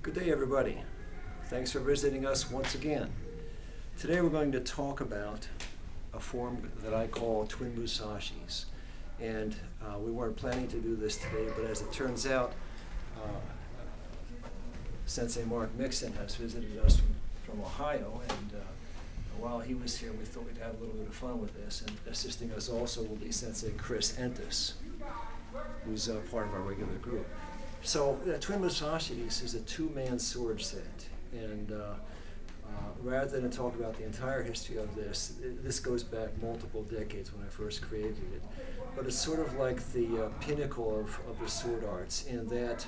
Good day, everybody. Thanks for visiting us once again. Today we're going to talk about a form that I call twin Mushashis. And we weren't planning to do this today, but as it turns out, Sensei Mark Mixon has visited us from Ohio, and while he was here, we thought we'd have a little bit of fun with this. And assisting us also will be Sensei Chris Entis, who's part of our regular group. So twin Mushashis is a two-man sword set, and rather than talk about the entire history of this, this goes back multiple decades when I first created it. But it's sort of like the pinnacle of the sword arts, in that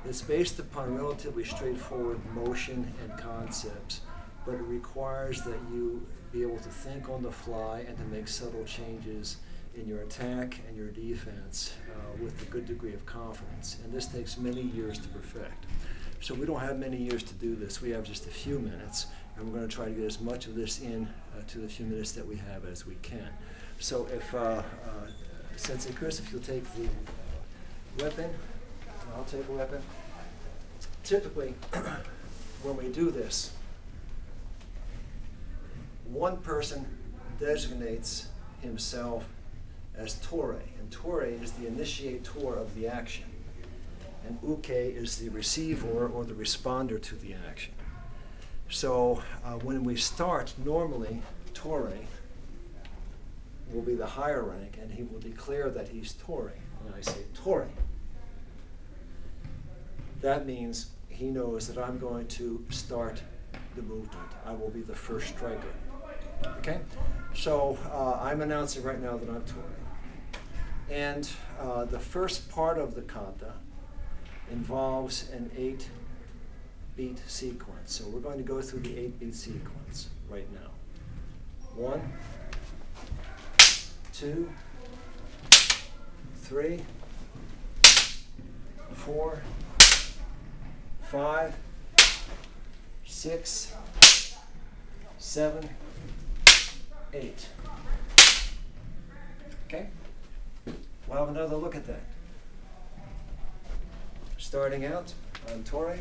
it's based upon relatively straightforward motion and concepts, but it requires that you be able to think on the fly and to make subtle changes in your attack and your defense with a good degree of confidence. And this takes many years to perfect. So we don't have many years to do this. We have just a few minutes, and we're going to try to get as much of this in to the few minutes that we have as we can. So if Sensei Chris, if you'll take the weapon, and I'll take a weapon. Typically, when we do this, one person designates himself as Torei, and Torei is the initiator of the action, and Uke is the receiver or the responder to the action. So when we start, normally Torei will be the higher rank, and he will declare that he's Torei. When I say Torei, that means he knows that I'm going to start the movement. I will be the first striker. Okay? So I'm announcing right now that I'm Torei. And the first part of the kata involves an 8-beat sequence. So we're going to go through the 8-beat sequence right now. 1, 2, 3, 4, 5, 6, 7, 8. Okay? We'll have another look at that. Starting out, I'm Torei.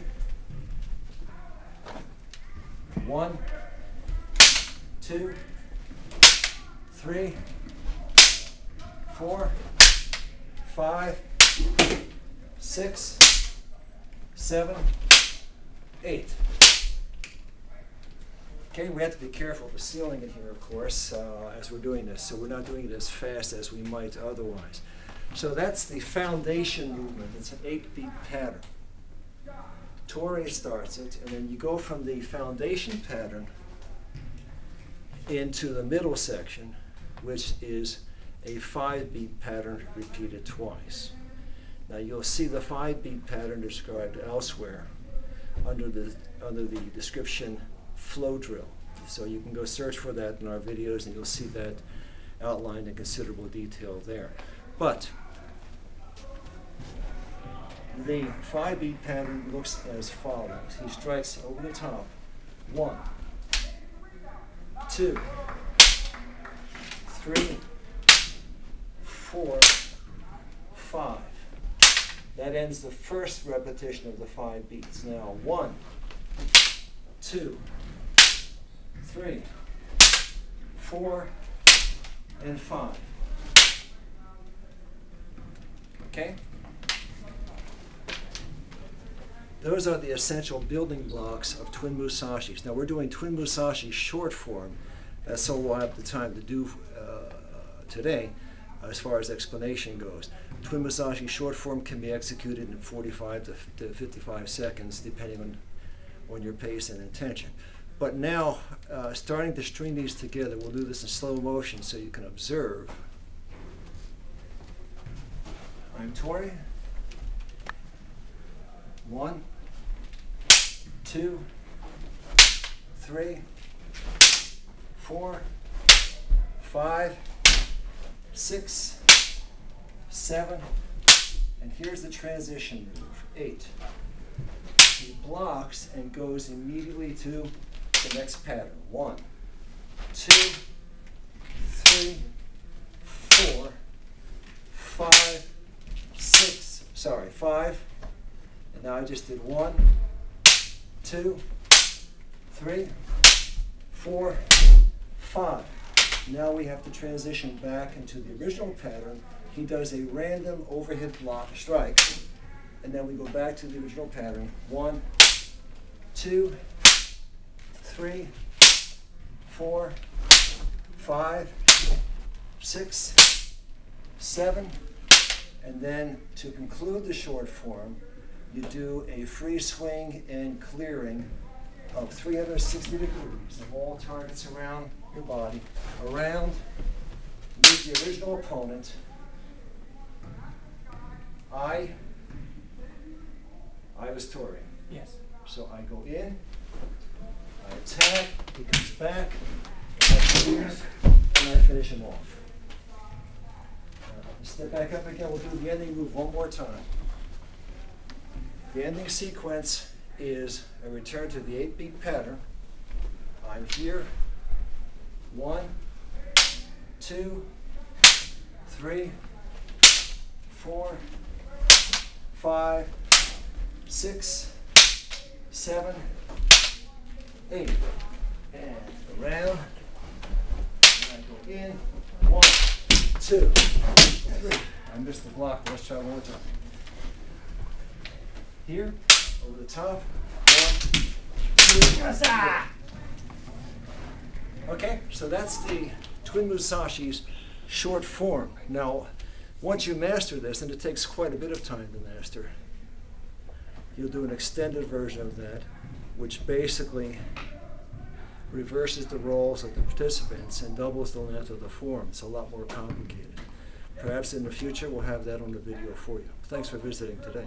1, 2, 3, 4, 5, 6, 7, 8. Okay, we have to be careful with sealing it here, of course, as we're doing this, so we're not doing it as fast as we might otherwise. So that's the foundation movement. It's an 8-beat pattern. Torei starts it, and then you go from the foundation pattern into the middle section, which is a 5-beat pattern repeated twice. Now you'll see the 5-beat pattern described elsewhere under the description flow drill. So you can go search for that in our videos, and you'll see that outlined in considerable detail there. But the 5-beat pattern looks as follows. He strikes over the top. 1, 2, 3, 4, 5. That ends the first repetition of the 5 beats. Now 1, 2, 3, 4, and 5. Okay? Those are the essential building blocks of twin Mushashis. Now we're doing twin Musashi short form. That's all we'll have the time to do today as far as explanation goes. Twin Musashi short form can be executed in 45 to 55 seconds depending on your pace and intention. But now, starting to string these together, we'll do this in slow motion so you can observe. I'm Torei. 1, 2, 3, 4, 5, 6, 7, and here's the transition move, 8. He blocks and goes immediately to the next pattern. 1, 2, 3, 4, 5, 6, 5, And now I just did 1, 2, 3, 4, 5. Now we have to transition back into the original pattern. He does a random overhead block strike. And then we go back to the original pattern. 1, 2, 3, 4, 5, 6, 7. And then to conclude the short form, you do a free swing and clearing of 360 degrees of all targets around your body, around, meet the original opponent. I was Tori. Yes. So I go in, I attack, he comes back, I clears, and I finish him off. Step back up again, we'll do the ending move one more time. The ending sequence is a return to the 8-beat pattern. I'm here. 1, 2, 3, 4, 5, 6, 7, 8. And around. And I go in. 1, 2, 3. I missed the block. Let's try one more time. Here, over the top. 1, 2, Yes, okay, so that's the Twin Mushashis short form. Now, once you master this, and it takes quite a bit of time to master, you'll do an extended version of that, which basically reverses the roles of the participants and doubles the length of the form. It's a lot more complicated. Perhaps in the future we'll have that on the video for you. Thanks for visiting today.